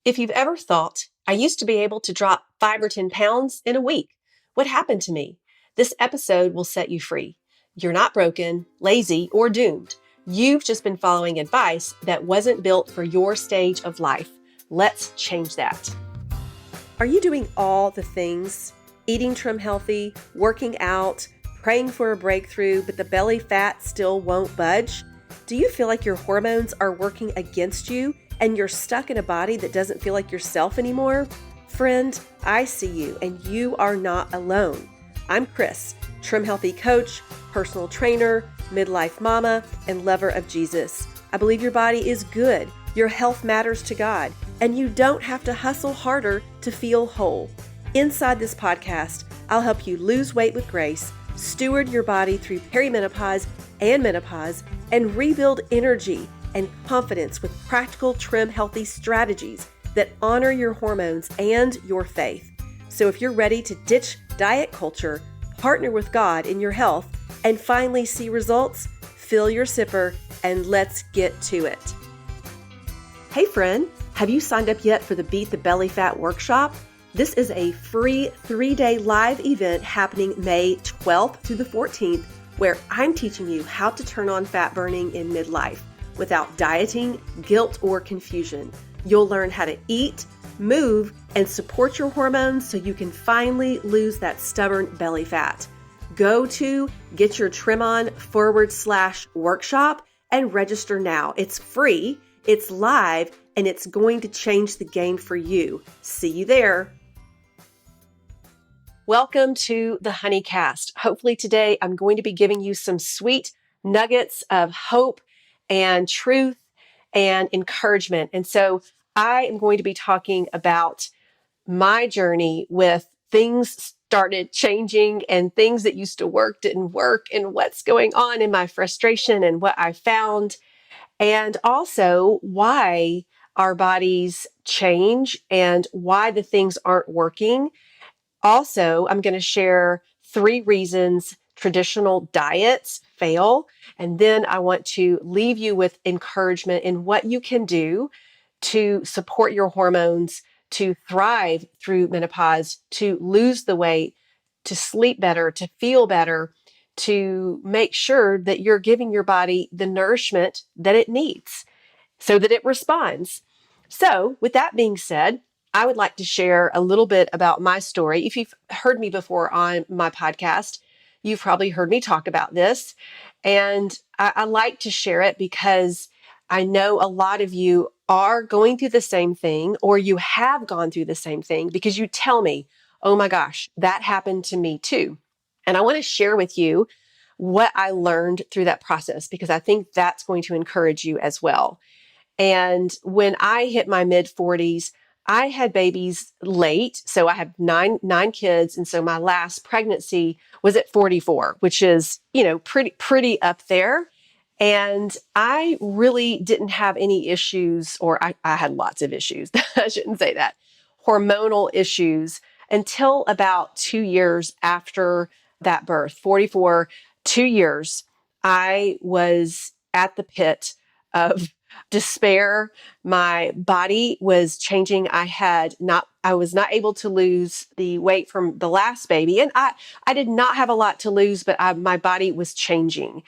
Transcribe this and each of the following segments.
If you've ever thought, I used to be able to drop 5 or 10 pounds in a week, what happened to me? This episode will set you free. You're not broken, lazy, or doomed. You've just been following advice that wasn't built for your stage of life. Let's change that. Are you doing all the things? Eating trim healthy, working out, praying for a breakthrough, but the belly fat still won't budge? Do you feel like your hormones are working against you and you're stuck in a body that doesn't feel like yourself anymore? Friend, I see you and you are not alone. I'm Chris, trim healthy coach, personal trainer, midlife mama, and lover of Jesus. I believe your body is good, your health matters to God, and you don't have to hustle harder to feel whole. Inside this podcast, I'll help you lose weight with grace, steward your body through perimenopause and menopause, and rebuild energy and confidence with practical trim healthy strategies that honor your hormones and your faith. So if you're ready to ditch diet culture, partner with God in your health, and finally see results, fill your sipper and let's get to it. Hey friend, have you signed up yet for the Beat the Belly Fat workshop? This is a free 3-day live event happening May 12th through the 14th, where I'm teaching you how to turn on fat burning in midlife without dieting, guilt, or confusion. You'll learn how to eat, move, and support your hormones so you can finally lose that stubborn belly fat. Go to getyourtrimon.com/workshop and register now. It's free, it's live, and it's going to change the game for you. See you there. Welcome to the Honeycast. Hopefully today I'm going to be giving you some sweet nuggets of hope and truth and encouragement. And so I am going to be talking about my journey with things started changing and things that used to work didn't work and what's going on in my frustration and what I found, and also why our bodies change and why the things aren't working. Also, I'm going to share 3 reasons traditional diets fail. And then I want to leave you with encouragement in what you can do to support your hormones, to thrive through menopause, to lose the weight, to sleep better, to feel better, to make sure that you're giving your body the nourishment that it needs so that it responds. So, with that being said, I would like to share a little bit about my story. If you've heard me before on my podcast, you've probably heard me talk about this. And I like to share it because I know a lot of you are going through the same thing, or you have gone through the same thing because you tell me, oh my gosh, that happened to me too. And I want to share with you what I learned through that process because I think that's going to encourage you as well. And when I hit my mid 40s, I had babies late. So I have nine kids. And so my last pregnancy was at 44, which is, pretty up there. And I really didn't have any issues, or I had lots of issues. I shouldn't say that. Hormonal issues until about 2 years after that birth, 44, 2 years, I was at the pit of despair. My body was changing. I was not able to lose the weight from the last baby. And I did not have a lot to lose, but my body was changing.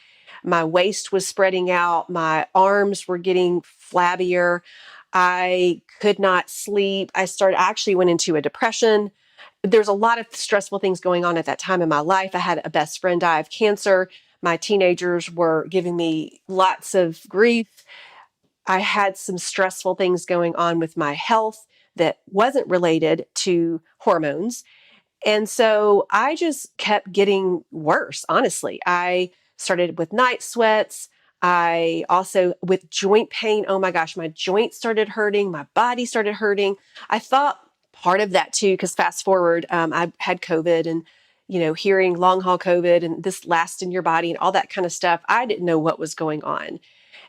My waist was spreading out. My arms were getting flabbier. I could not sleep. I actually went into a depression. There's a lot of stressful things going on at that time in my life. I had a best friend die of cancer. My teenagers were giving me lots of grief. I had some stressful things going on with my health that wasn't related to hormones. And so I just kept getting worse, honestly. I started with night sweats. I also, with joint pain, oh my gosh, my joints started hurting. My body started hurting. I thought part of that too, because fast forward, I had COVID and, hearing long haul COVID and this lasts in your body and all that kind of stuff. I didn't know what was going on.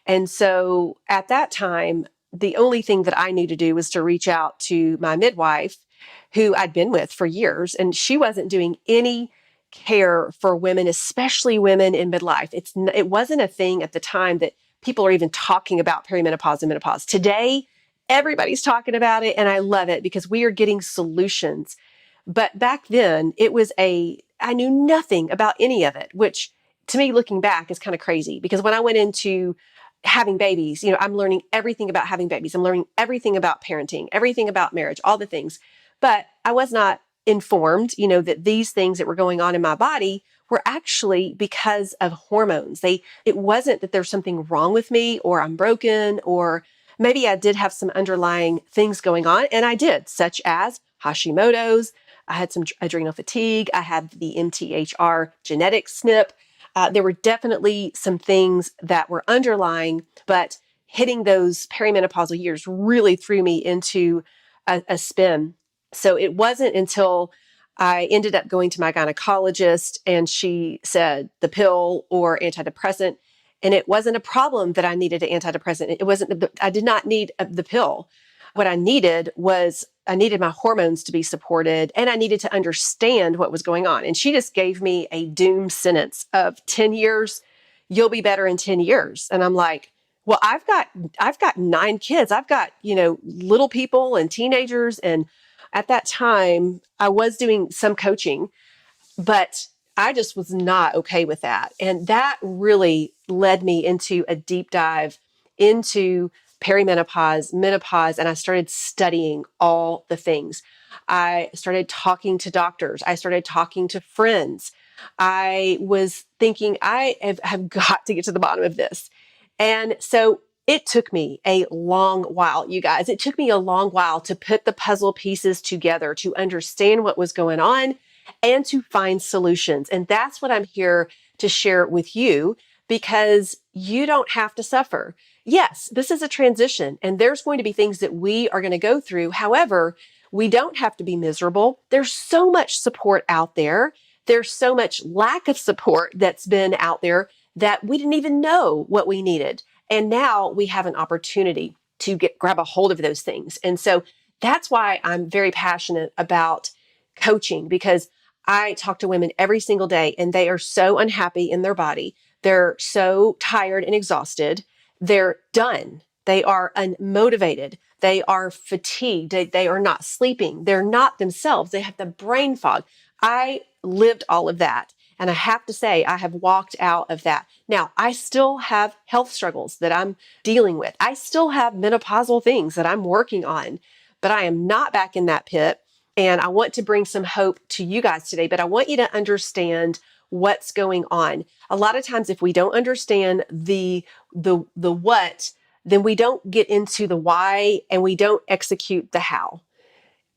And so at that time, the only thing that I knew to do was to reach out to my midwife, who I'd been with for years, and she wasn't doing any care for women, especially women in midlife. It wasn't a thing at the time that people are even talking about perimenopause and menopause. Today, everybody's talking about it, and I love it because we are getting solutions. But back then, I knew nothing about any of it, which to me, looking back, is kind of crazy because when I went into having babies, I'm learning everything about having babies. I'm learning everything about parenting, everything about marriage, all the things. But I was not informed, that these things that were going on in my body were actually because of hormones. It wasn't that there's something wrong with me or I'm broken, or maybe I did have some underlying things going on, and I did, such as Hashimoto's. I had some adrenal fatigue. I had the MTHR genetic SNP. There were definitely some things that were underlying, but hitting those perimenopausal years really threw me into a spin. So it wasn't until I ended up going to my gynecologist and she said the pill or antidepressant. And it wasn't a problem that I needed an antidepressant. I did not need the pill. What I needed was I needed my hormones to be supported, and I needed to understand what was going on. And she just gave me a doom sentence of 10 years, you'll be better in 10 years. And I'm like, well, I've got 9 kids. I've got, little people and teenagers. And at that time I was doing some coaching, but I just was not okay with that. And that really led me into a deep dive into perimenopause, menopause, and I started studying all the things. I started talking to doctors. I started talking to friends. I was thinking, I have got to get to the bottom of this. And so it took me a long while, you guys. It took me a long while to put the puzzle pieces together, to understand what was going on and to find solutions. And that's what I'm here to share with you, because you don't have to suffer. Yes, this is a transition and there's going to be things that we are going to go through. However, we don't have to be miserable. There's so much support out there. There's so much lack of support that's been out there that we didn't even know what we needed. And now we have an opportunity to grab a hold of those things. And so that's why I'm very passionate about coaching, because I talk to women every single day and they are so unhappy in their body. They're so tired and exhausted. They're done. They are unmotivated. They are fatigued. They are not sleeping. They're not themselves. They have the brain fog. I lived all of that. And I have to say, I have walked out of that. Now, I still have health struggles that I'm dealing with. I still have menopausal things that I'm working on, but I am not back in that pit. And I want to bring some hope to you guys today, but I want you to understand what's going on. A lot of times, if we don't understand the what, then we don't get into the why and we don't execute the how.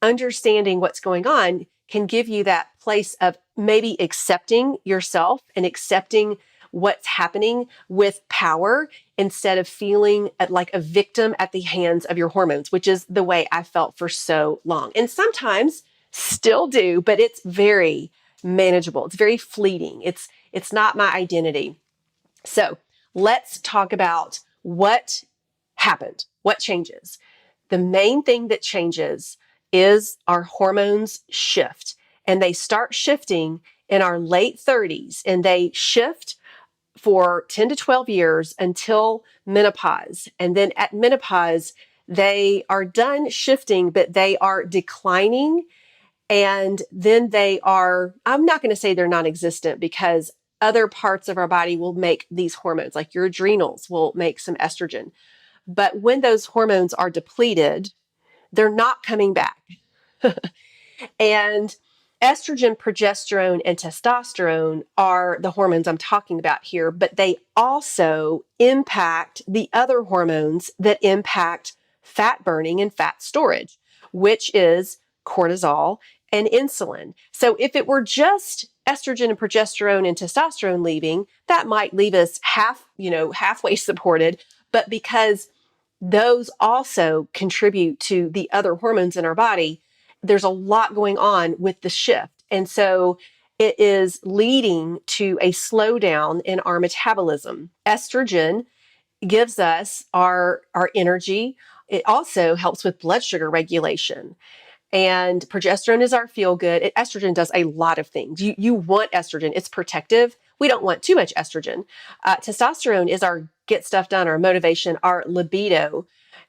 Understanding what's going on can give you that place of maybe accepting yourself and accepting what's happening with power, instead of feeling like a victim at the hands of your hormones, which is the way I felt for so long. And sometimes still do, but it's very manageable. It's very fleeting. It's not my identity. So let's talk about what happened, what changes. The main thing that changes is our hormones shift, and they start shifting in our late 30s, and they shift for 10 to 12 years until menopause. And then at menopause, they are done shifting, but they are declining. And then I'm not going to say they're non-existent, because other parts of our body will make these hormones, like your adrenals will make some estrogen. But when those hormones are depleted, they're not coming back. And estrogen, progesterone, and testosterone are the hormones I'm talking about here, but they also impact the other hormones that impact fat burning and fat storage, which is cortisol and insulin. So if it were just estrogen and progesterone and testosterone leaving, that might leave us halfway supported. But because those also contribute to the other hormones in our body, there's a lot going on with the shift. And so it is leading to a slowdown in our metabolism. Estrogen gives us our energy. It also helps with blood sugar regulation. And progesterone is our feel good. Estrogen does a lot of things. You want estrogen. It's protective. We don't want too much estrogen. Testosterone is our get stuff done, our motivation, our libido.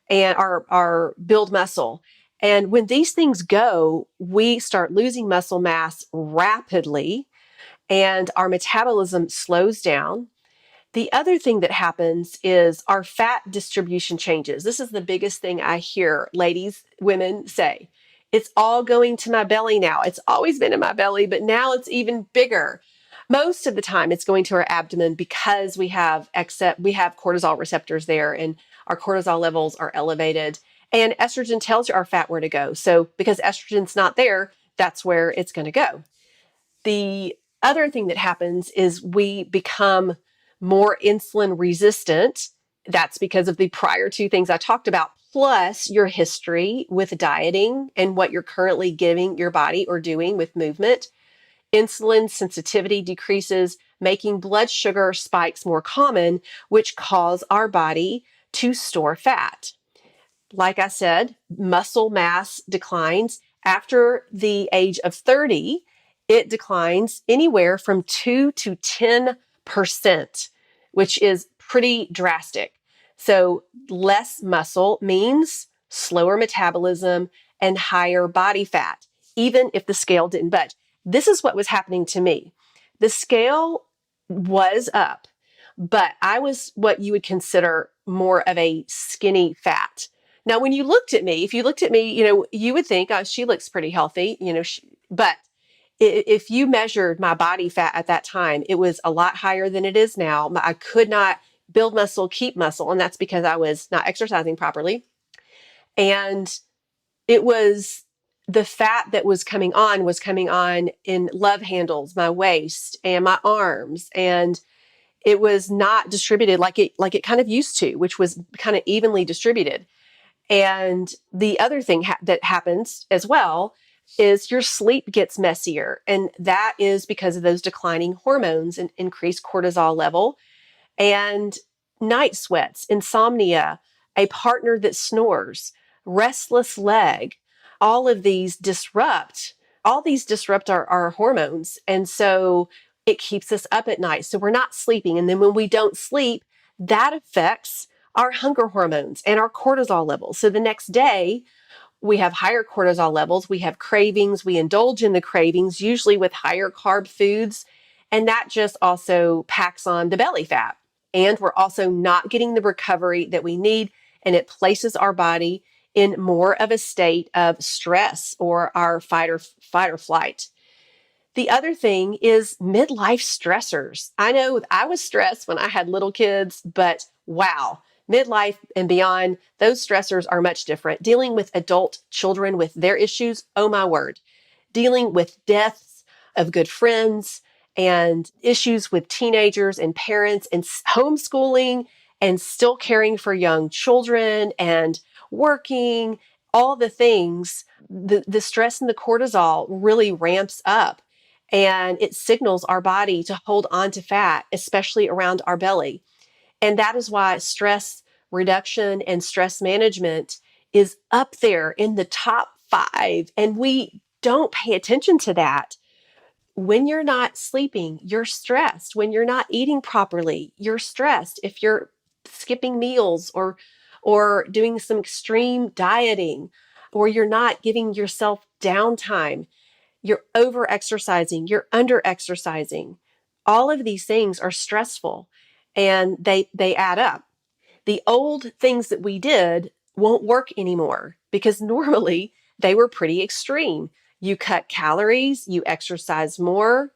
and our build muscle. And when these things go, we start losing muscle mass rapidly and our metabolism slows down. The other thing that happens is our fat distribution changes. This is the biggest thing I hear ladies, women say. It's all going to my belly now. It's always been in my belly, but now it's even bigger. Most of the time it's going to our abdomen because we have cortisol receptors there and our cortisol levels are elevated. And estrogen tells our fat where to go. So because estrogen's not there, that's where it's going to go. The other thing that happens is we become more insulin resistant. That's because of the prior two things I talked about, plus your history with dieting and what you're currently giving your body or doing with movement. Insulin sensitivity decreases, making blood sugar spikes more common, which cause our body to store fat. Like I said, muscle mass declines after the age of 30. It declines anywhere from 2 to 10%, which is pretty drastic. So less muscle means slower metabolism and higher body fat, even if the scale didn't budge. This is what was happening to me. The scale was up, but I was what you would consider more of a skinny fat. Now, when you looked at me, if you looked at me, you would think, oh, she looks pretty healthy, but if you measured my body fat at that time, it was a lot higher than it is now. I could not build muscle, keep muscle, and that's because I was not exercising properly. And it was the fat that was coming on in love handles, my waist and my arms, and it was not distributed like it kind of used to, which was kind of evenly distributed. And the other thing that happens as well is your sleep gets messier. And that is because of those declining hormones and increased cortisol level and night sweats, insomnia, a partner that snores, restless leg. All of these disrupt, our hormones. And so it keeps us up at night. So we're not sleeping. And then when we don't sleep, that affects our hunger hormones and our cortisol levels. So the next day, we have higher cortisol levels, we have cravings, we indulge in the cravings, usually with higher carb foods. And that just also packs on the belly fat. And we're also not getting the recovery that we need. And it places our body in more of a state of stress or our fight or flight. The other thing is midlife stressors. I know I was stressed when I had little kids, but wow, midlife and beyond, those stressors are much different. Dealing with adult children with their issues, oh my word. Dealing with deaths of good friends and issues with teenagers and parents and homeschooling and still caring for young children and working, all the things, the stress and the cortisol really ramps up. And it signals our body to hold on to fat, especially around our belly. And that is why stress reduction and stress management is up there in the top 5. And we don't pay attention to that. When you're not sleeping, you're stressed. When you're not eating properly, you're stressed. If you're skipping meals or doing some extreme dieting, or you're not giving yourself downtime, you're over exercising, you're under exercising. All of these things are stressful and they add up. The old things that we did won't work anymore because normally they were pretty extreme. You cut calories, you exercise more,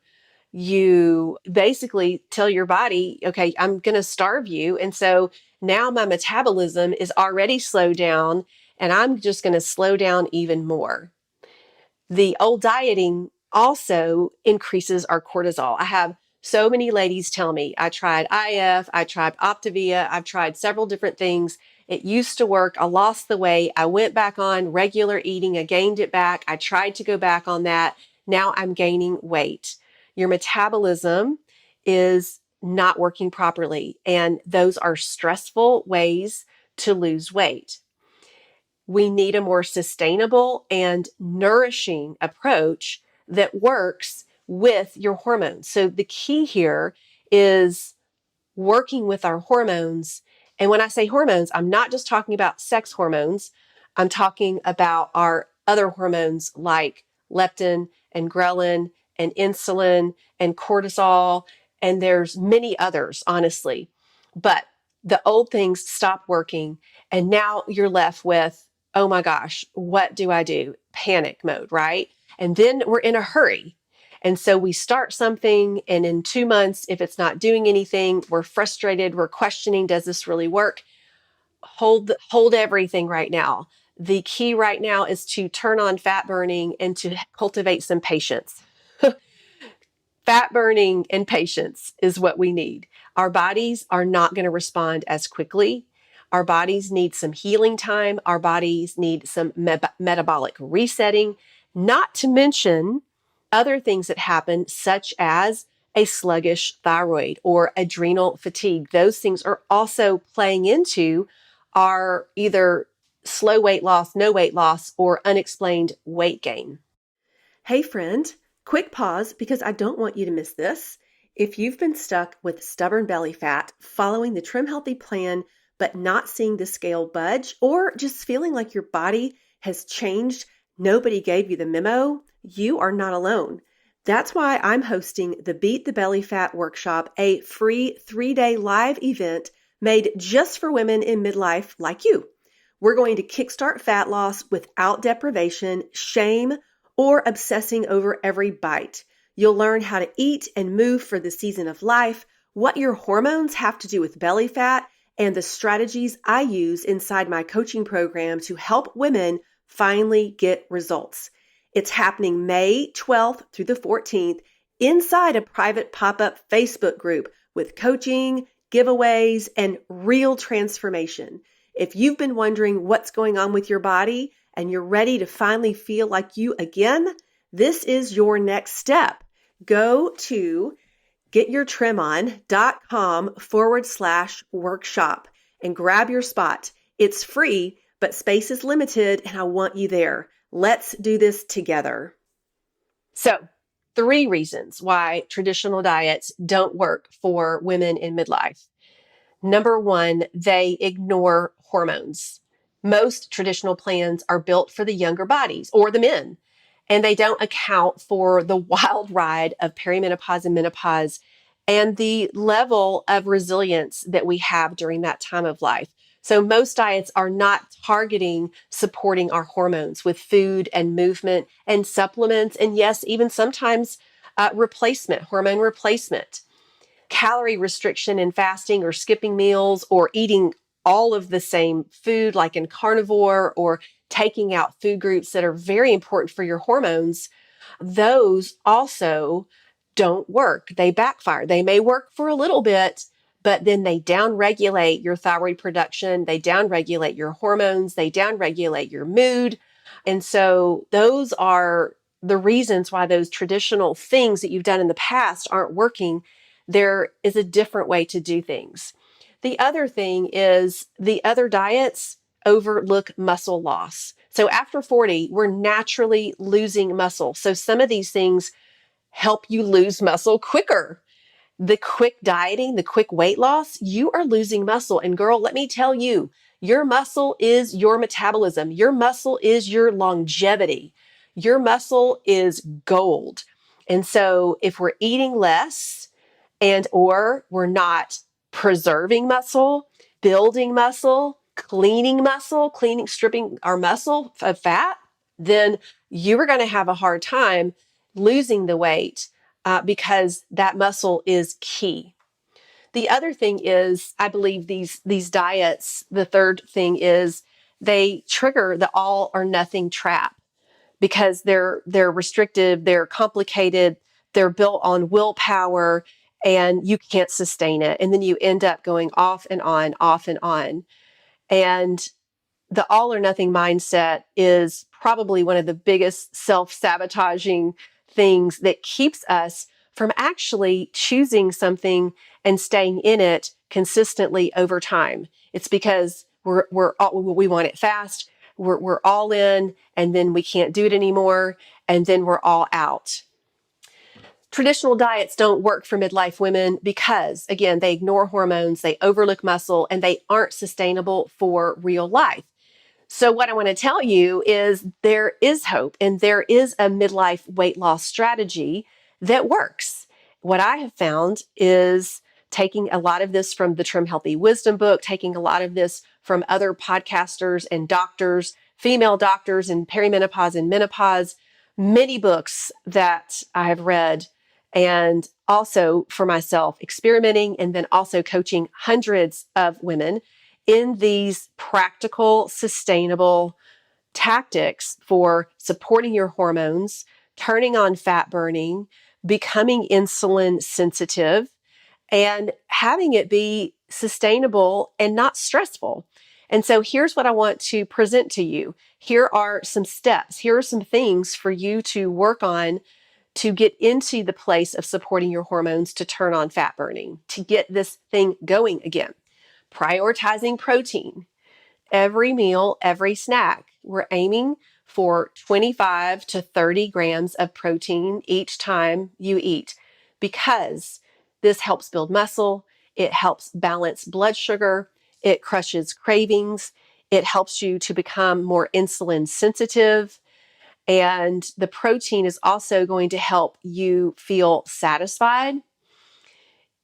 you basically tell your body, okay, I'm going to starve you. And so now my metabolism is already slowed down and I'm just going to slow down even more. The old dieting also increases our cortisol. I have so many ladies tell me, I tried IF, I tried Optavia, I've tried several different things. It used to work. I lost the weight. I went back on regular eating. I gained it back. I tried to go back on that. Now I'm gaining weight. Your metabolism is not working properly. And those are stressful ways to lose weight. We need a more sustainable and nourishing approach that works with your hormones. So the key here is working with our hormones And when I say hormones, I'm not just talking about sex hormones. I'm talking about our other hormones like leptin and ghrelin and insulin and cortisol. And there's many others, honestly. But the old things stop working. And now you're left with, oh my gosh, what do I do? Panic mode, right? And then we're in a hurry. And so we start something, and in 2 months, if it's not doing anything, we're frustrated, we're questioning, does this really work? Hold everything right now. The key right now is to turn on fat burning and to cultivate some patience. Fat burning and patience is what we need. Our bodies are not going to respond as quickly. Our bodies need some healing time. Our bodies need some metabolic resetting, not to mention other things that happen, such as a sluggish thyroid or adrenal fatigue. Those things are also playing into our either slow weight loss, no weight loss, or unexplained weight gain. Hey friend, quick pause because I don't want you to miss this. If you've been stuck with stubborn belly fat, following the Trim Healthy plan, but not seeing the scale budge, or just feeling like your body has changed, nobody gave you the memo, you are not alone. That's why I'm hosting the Beat the Belly Fat Workshop, a free 3-day live event made just for women in midlife like you. We're going to kickstart fat loss without deprivation, shame, or obsessing over every bite. You'll learn how to eat and move for the season of life, what your hormones have to do with belly fat, and the strategies I use inside my coaching program to help women finally get results. It's happening May 12th through the 14th inside a private pop-up Facebook group with coaching, giveaways, and real transformation. If you've been wondering what's going on with your body and you're ready to finally feel like you again, this is your next step. Go to getyourtrimon.com/workshop and grab your spot. It's free, but space is limited, and I want you there. Let's do this together. So, 3 reasons why traditional diets don't work for women in midlife. Number 1, they ignore hormones. Most traditional plans are built for the younger bodies or the men, and they don't account for the wild ride of perimenopause and menopause and the level of resilience that we have during that time of life. So most diets are not targeting supporting our hormones with food and movement and supplements, and yes, even sometimes hormone replacement. Calorie restriction and fasting or skipping meals or eating all of the same food like in carnivore or taking out food groups that are very important for your hormones, those also don't work. They backfire. They may work for a little bit, but then they downregulate your thyroid production. They downregulate your hormones. They downregulate your mood. And so those are the reasons why those traditional things that you've done in the past aren't working. There is a different way to do things. The other thing is the other diets overlook muscle loss. So after 40, we're naturally losing muscle. So some of these things help you lose muscle quicker. The quick dieting, the quick weight loss, you are losing muscle. And girl, let me tell you, your muscle is your metabolism. Your muscle is your longevity. Your muscle is gold. And so if we're eating less and or we're not preserving muscle, building muscle, stripping our muscle of fat, then you are going to have a hard time losing the weight because that muscle is key. The other thing is, I believe these diets, the third thing is they trigger the all or nothing trap because they're restrictive, they're complicated, they're built on willpower, and you can't sustain it. And then you end up going off and on, off and on. And the all or nothing mindset is probably one of the biggest self-sabotaging things that keeps us from actually choosing something and staying in it consistently over time. It's because we want it fast, we're all in, and then we can't do it anymore, and then we're all out. Traditional diets don't work for midlife women because, again, they ignore hormones, they overlook muscle, and they aren't sustainable for real life. So, what I want to tell you is there is hope and there is a midlife weight loss strategy that works. What I have found is taking a lot of this from the Trim Healthy Wisdom book, taking a lot of this from other podcasters and doctors, female doctors in perimenopause and menopause, many books that I have read, and also for myself, experimenting and then also coaching hundreds of women in these practical, sustainable tactics for supporting your hormones, turning on fat burning, becoming insulin sensitive, and having it be sustainable and not stressful. And so here's what I want to present to you. Here are some steps. Here are some things for you to work on to get into the place of supporting your hormones to turn on fat burning, to get this thing going again. Prioritizing protein. Every meal, every snack, we're aiming for 25 to 30 grams of protein each time you eat because this helps build muscle, it helps balance blood sugar, it crushes cravings, it helps you to become more insulin sensitive, and the protein is also going to help you feel satisfied.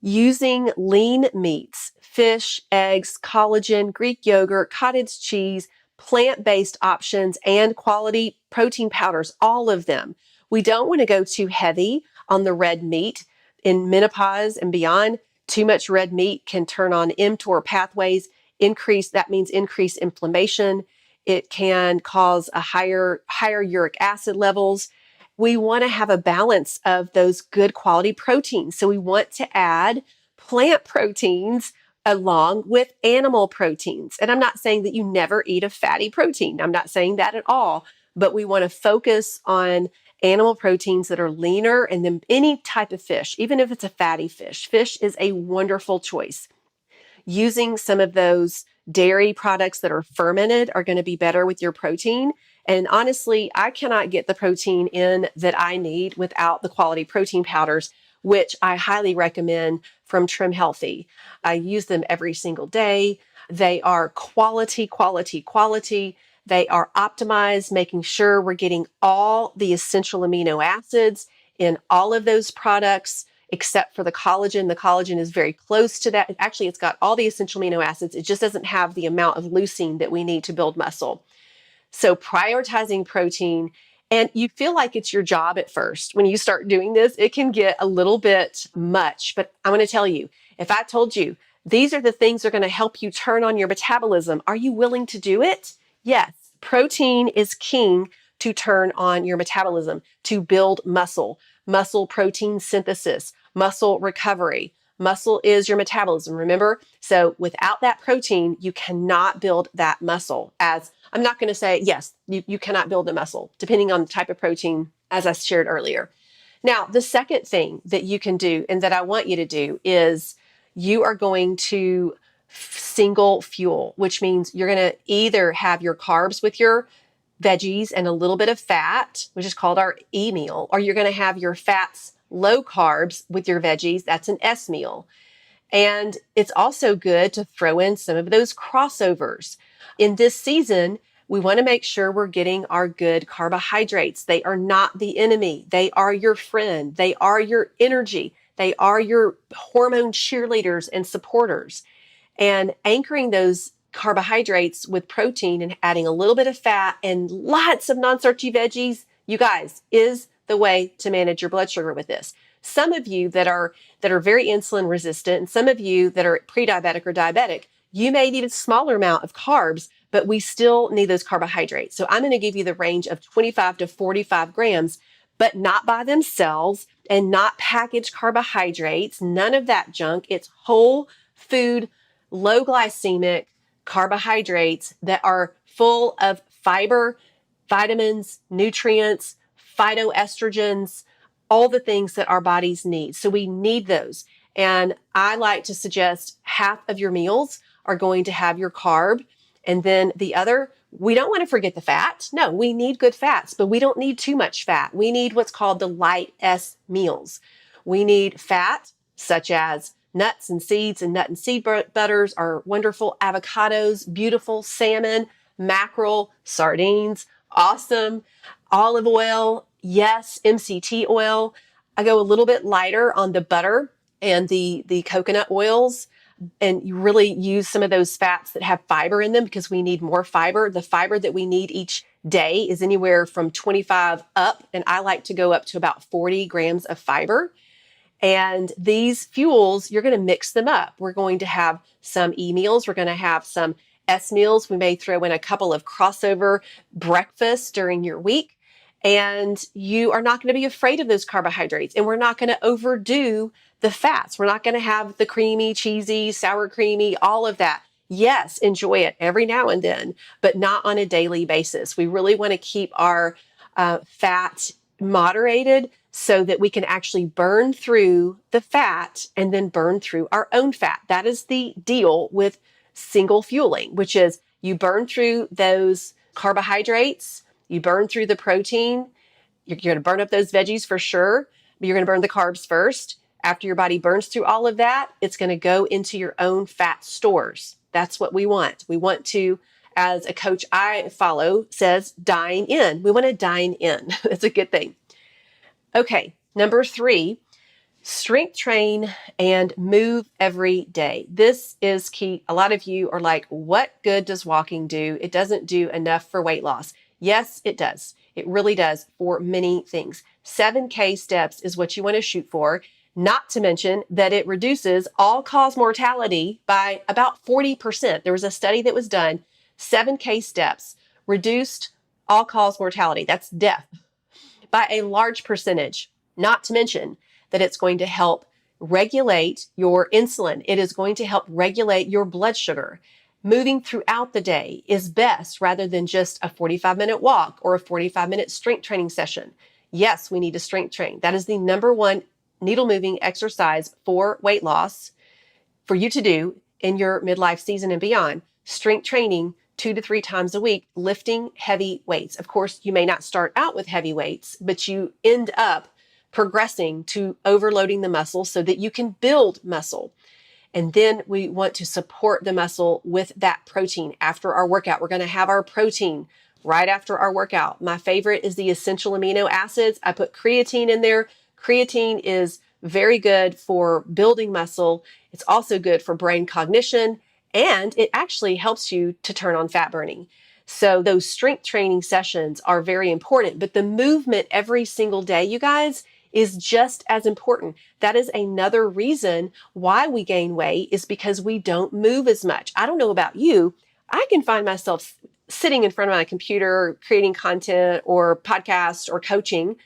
Using lean meats, fish, eggs, collagen, Greek yogurt, cottage cheese, plant-based options, and quality protein powders, all of them. We don't want to go too heavy on the red meat. In menopause and beyond, too much red meat can turn on mTOR pathways, that means increased inflammation. It can cause a higher uric acid levels. We want to have a balance of those good quality proteins. So we want to add plant proteins along with animal proteins. And I'm not saying that you never eat a fatty protein. I'm not saying that at all, but we want to focus on animal proteins that are leaner, and then any type of fish, even if it's a fatty fish. Fish is a wonderful choice. Using some of those dairy products that are fermented are going to be better with your protein. And honestly, I cannot get the protein in that I need without the quality protein powders, which I highly recommend from Trim Healthy. I use them every single day. They are quality, quality, quality. They are optimized, making sure we're getting all the essential amino acids in all of those products, except for the collagen. The collagen is very close to that. Actually, it's got all the essential amino acids. It just doesn't have the amount of leucine that we need to build muscle. So prioritizing protein, and you feel like it's your job at first. When you start doing this, it can get a little bit much, but I'm going to tell you, if I told you these are the things that are going to help you turn on your metabolism, are you willing to do it? Yes, protein is king to turn on your metabolism, to build muscle protein synthesis, muscle recovery. Muscle is your metabolism, remember? So without that protein, you cannot build that muscle. As I'm not going to say, yes, you cannot build the muscle, depending on the type of protein, as I shared earlier. Now, the second thing that you can do and that I want you to do is you are going to single fuel, which means you're going to either have your carbs with your veggies and a little bit of fat, which is called our E meal, or you're going to have your fats, low carbs with your veggies. That's an S meal. And it's also good to throw in some of those crossovers. In this season, we want to make sure we're getting our good carbohydrates. They are not the enemy. They are your friend. They are your energy. They are your hormone cheerleaders and supporters. And anchoring those carbohydrates with protein and adding a little bit of fat and lots of non-starchy veggies, you guys, is the way to manage your blood sugar with this. Some of you that are very insulin resistant, and some of you that are pre-diabetic or diabetic, you may need a smaller amount of carbs, but we still need those carbohydrates. So I'm going to give you the range of 25 to 45 grams, but not by themselves and not packaged carbohydrates, none of that junk. It's whole food, low glycemic carbohydrates that are full of fiber, vitamins, nutrients, phytoestrogens, all the things that our bodies need. So we need those. And I like to suggest half of your meals are going to have your carb. And then the other, we don't want to forget the fat. No, we need good fats, but we don't need too much fat. We need what's called the light S meals, We need fat, such as nuts and seeds, and nut and seed butters are wonderful. Avocados, beautiful. Salmon, mackerel, sardines, awesome. Olive oil, yes. MCT oil. I go a little bit lighter on the butter and the coconut oils, and you really use some of those fats that have fiber in them because we need more fiber. The fiber that we need each day is anywhere from 25 up, and I like to go up to about 40 grams of fiber. And these fuels, you're going to mix them up. We're going to have some E meals. We're going to have some S meals. We may throw in a couple of crossover breakfasts during your week. And you are not going to be afraid of those carbohydrates. And we're not going to overdo the fats. We're not going to have the creamy, cheesy, sour creamy, all of that. Yes, enjoy it every now and then, but not on a daily basis. We really want to keep our fat moderated so that we can actually burn through the fat and then burn through our own fat. That is the deal with single fueling, which is you burn through those carbohydrates, you burn through the protein. You're going to burn up those veggies for sure, but you're going to burn the carbs first. After your body burns through all of that, it's going to go into your own fat stores. That's what we want. We want to, as a coach I follow says, dine in. We want to dine in. It's a good thing. Okay, number 3, strength train and move every day. This is key. A lot of you are like, what good does walking do? It doesn't do enough for weight loss. Yes, it does. It really does for many things. 7K steps is what you want to shoot for, not to mention that it reduces all-cause mortality by about 40%. There was a study that was done, 7K steps reduced all-cause mortality. That's death by a large percentage, not to mention that it's going to help regulate your insulin. It is going to help regulate your blood sugar. Moving throughout the day is best rather than just a 45-minute walk or a 45-minute strength training session. Yes, we need to strength train. That is the number one needle moving exercise for weight loss for you to do in your midlife season and beyond. Strength training 2 to 3 times a week, lifting heavy weights. Of course, you may not start out with heavy weights, but you end up progressing to overloading the muscle so that you can build muscle. And then we want to support the muscle with that protein after our workout. We're going to have our protein right after our workout. My favorite is the essential amino acids. I put creatine in there. Creatine is very good for building muscle. It's also good for brain cognition, and it actually helps you to turn on fat burning. So those strength training sessions are very important, but the movement every single day, you guys, is just as important. That is another reason why we gain weight, is because we don't move as much. I don't know about you. I can find myself sitting in front of my computer, creating content or podcasts or coaching,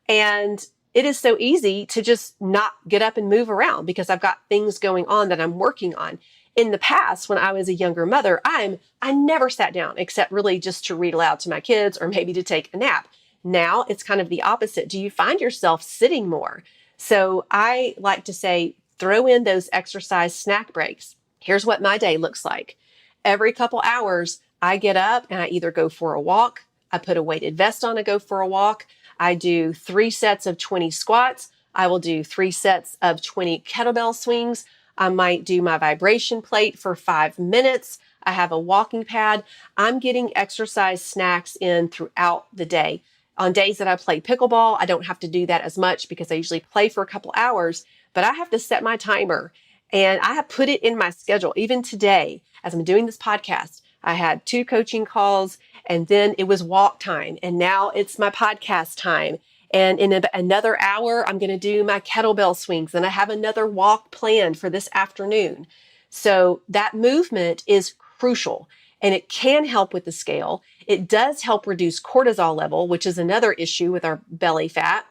and it is so easy to just not get up and move around because I've got things going on that I'm working on. In the past, when I was a younger mother, I never sat down except really just to read aloud to my kids or maybe to take a nap. Now it's kind of the opposite. Do you find yourself sitting more? So I like to say, throw in those exercise snack breaks. Here's what my day looks like. Every couple hours, I get up and I either go for a walk, I put a weighted vest on and go for a walk. I do 3 sets of 20 squats. I will do 3 sets of 20 kettlebell swings. I might do my vibration plate for 5 minutes. I have a walking pad. I'm getting exercise snacks in throughout the day. On days that I play pickleball, I don't have to do that as much because I usually play for a couple hours, but I have to set my timer and I have put it in my schedule. Even today, as I'm doing this podcast, I had 2 coaching calls and then it was walk time. And now it's my podcast time. And in another hour, I'm going to do my kettlebell swings. And I have another walk planned for this afternoon. So that movement is crucial and it can help with the scale. It does help reduce cortisol level, which is another issue with our belly fat.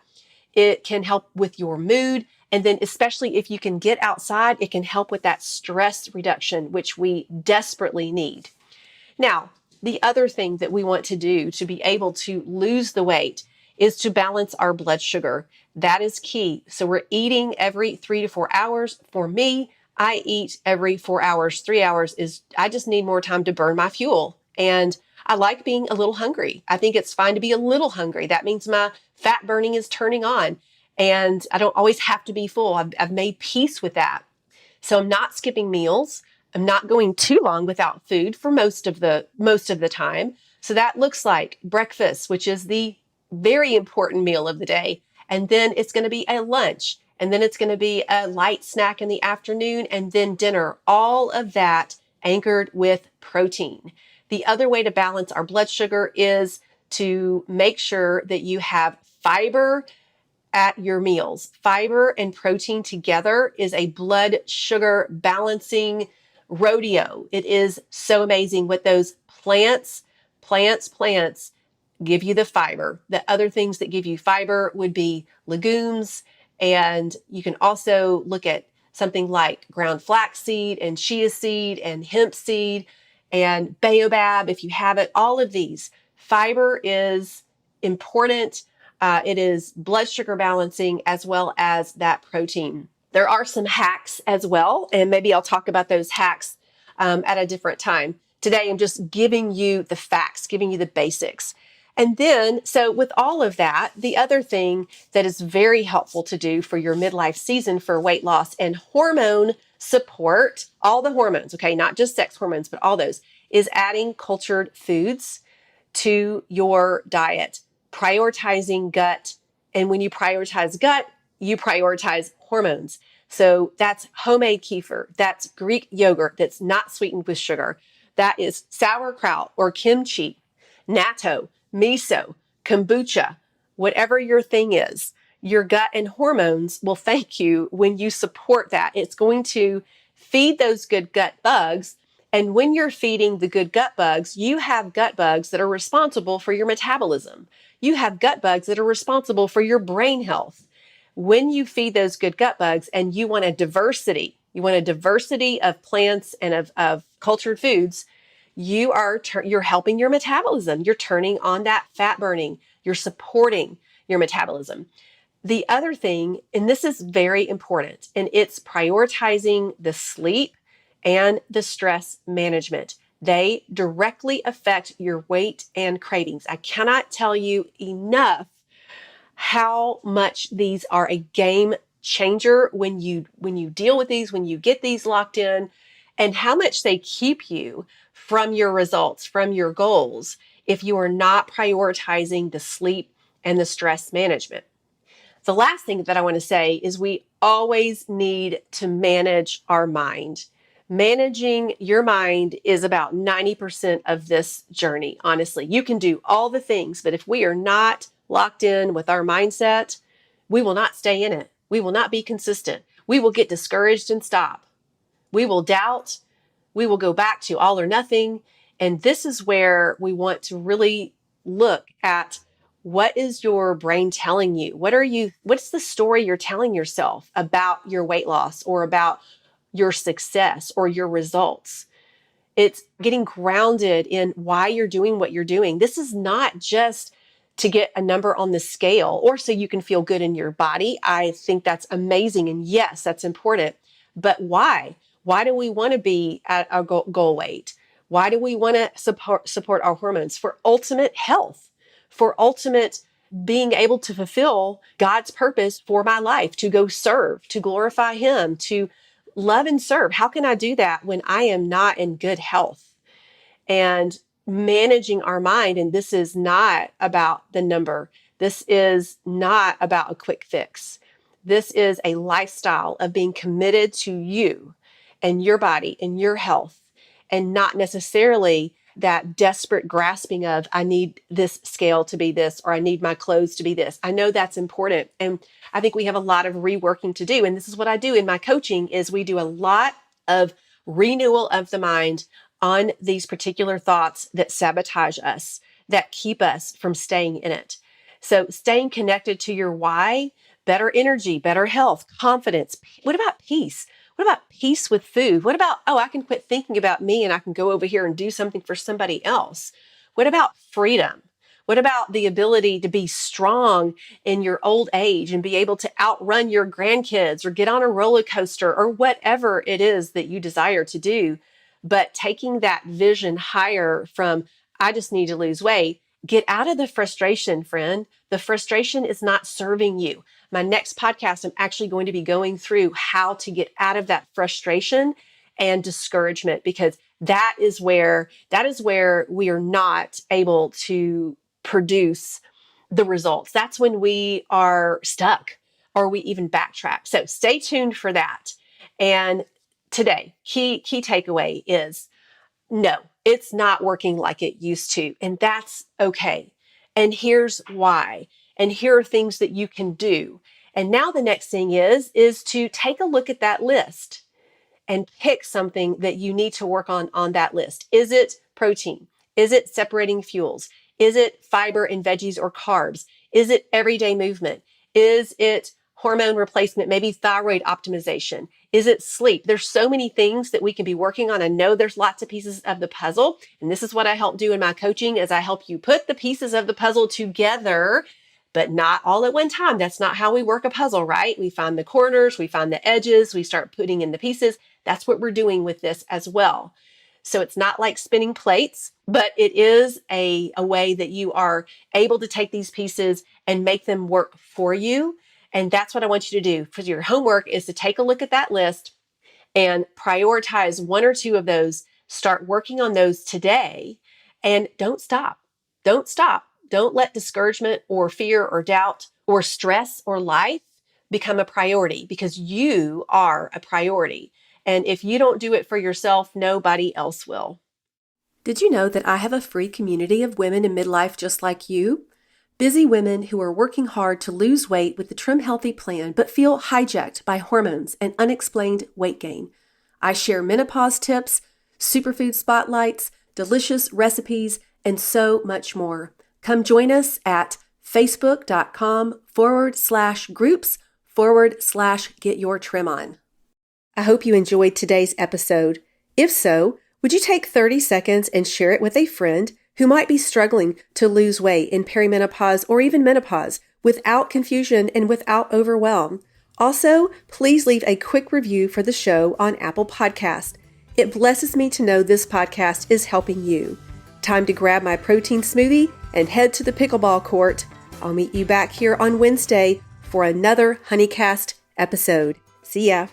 It can help with your mood. And then especially if you can get outside, it can help with that stress reduction, which we desperately need. Now, the other thing that we want to do to be able to lose the weight is to balance our blood sugar. That is key. So we're eating every 3 to 4 hours. For me, I eat every 4 hours. 3 hours is, I just need more time to burn my fuel. And I like being a little hungry. I think it's fine to be a little hungry. That means my fat burning is turning on. and I don't always have to be full. I've made peace with that. So I'm not skipping meals. I'm not going too long without food for most of the time. So that looks like breakfast, which is the very important meal of the day. And then it's going to be a lunch. And then it's going to be a light snack in the afternoon and then dinner. All of that anchored with protein. The other way to balance our blood sugar is to make sure that you have fiber at your meals. Fiber and protein together is a blood sugar balancing rodeo. It is so amazing what those plants give you the fiber. The other things that give you fiber would be legumes. And you can also look at something like ground flaxseed and chia seed and hemp seed and baobab if you have it. All of these. Fiber is important. It is blood sugar balancing as well as that protein. There are some hacks as well, and maybe I'll talk about those hacks at a different time. Today, I'm just giving you the facts, giving you the basics. And then, so with all of that, the other thing that is very helpful to do for your midlife season for weight loss and hormone support, all the hormones, okay, not just sex hormones, but all those, is adding cultured foods to your diet, prioritizing gut. And when you prioritize gut, you prioritize hormones. So that's homemade kefir, that's Greek yogurt that's not sweetened with sugar, that is sauerkraut or kimchi, natto, miso, kombucha, whatever your thing is. Your gut and hormones will thank you when you support that. It's going to feed those good gut bugs. And when you're feeding the good gut bugs, you have gut bugs that are responsible for your metabolism. You have gut bugs that are responsible for your brain health. When you feed those good gut bugs and you want a diversity of plants and of cultured foods, you're helping your metabolism. You're turning on that fat burning. You're supporting your metabolism. The other thing, and this is very important, and it's prioritizing the sleep and the stress management. They directly affect your weight and cravings. I cannot tell you enough how much these are a game changer when you deal with these, when you get these locked in, and how much they keep you from your results, from your goals, if you are not prioritizing the sleep and the stress management. The last thing that I want to say is we always need to manage our mind. Managing your mind is about 90% of this journey, honestly. You can do all the things, but if we are not locked in with our mindset, we will not stay in it. We will not be consistent. We will get discouraged and stop. We will doubt. We will go back to all or nothing. And this is where we want to really look at what is your brain telling you? What's the story you're telling yourself about your weight loss or about your success or your results? It's getting grounded in why you're doing what you're doing. This is not just to get a number on the scale or so you can feel good in your body. I think that's amazing. And yes, that's important. But why? Why do we want to be at our goal weight? Why do we want to support our hormones? For ultimate health, for ultimate being able to fulfill God's purpose for my life, to go serve, to glorify Him, to love and serve. How can I do that when I am not in good health? And managing our mind, and this is not about the number. This is not about a quick fix. This is a lifestyle of being committed to you and your body and your health, and not necessarily that desperate grasping of, I need this scale to be this, or I need my clothes to be this. I know that's important. And I think we have a lot of reworking to do. And this is what I do in my coaching is we do a lot of renewal of the mind on these particular thoughts that sabotage us, that keep us from staying in it. So staying connected to your why, better energy, better health, confidence. What about peace? What about peace with food? What about, I can quit thinking about me and I can go over here and do something for somebody else? What about freedom? What about the ability to be strong in your old age and be able to outrun your grandkids or get on a roller coaster or whatever it is that you desire to do? But taking that vision higher from, I just need to lose weight, get out of the frustration, friend. The frustration is not serving you. my next podcast, I'm actually going to be going through how to get out of that frustration and discouragement, because that is where we are not able to produce the results. That's when we are stuck or we even backtrack. So stay tuned for that. And today, key takeaway is no, it's not working like it used to. And that's okay. And here's why. And here are things that you can do. And now the next thing is to take a look at that list and pick something that you need to work on that list. Is it protein? Is it separating fuels? Is it fiber and veggies or carbs? Is it everyday movement? Is it hormone replacement, maybe thyroid optimization? Is it sleep? There's so many things that we can be working on. I know there's lots of pieces of the puzzle, and this is what I help do in my coaching, is I help you put the pieces of the puzzle together, but not all at one time. That's not how we work a puzzle, right? We find the corners, we find the edges, we start putting in the pieces. That's what we're doing with this as well. So it's not like spinning plates, but it is a way that you are able to take these pieces and make them work for you. And that's what I want you to do. For your homework is to take a look at that list and prioritize one or two of those. Start working on those today, and don't stop. Don't stop. Don't let discouragement or fear or doubt or stress or life become a priority, because you are a priority. And if you don't do it for yourself, nobody else will. Did you know that I have a free community of women in midlife just like you? Busy women who are working hard to lose weight with the Trim Healthy plan, but feel hijacked by hormones and unexplained weight gain. I share menopause tips, superfood spotlights, delicious recipes, and so much more. Come join us at facebook.com/groups/get-your-trim-on. I hope you enjoyed today's episode. If so, would you take 30 seconds and share it with a friend who might be struggling to lose weight in perimenopause or even menopause without confusion and without overwhelm? Also, please leave a quick review for the show on Apple Podcast. It blesses me to know this podcast is helping you. Time to grab my protein smoothie and head to the pickleball court. I'll meet you back here on Wednesday for another Honeycast episode. See ya.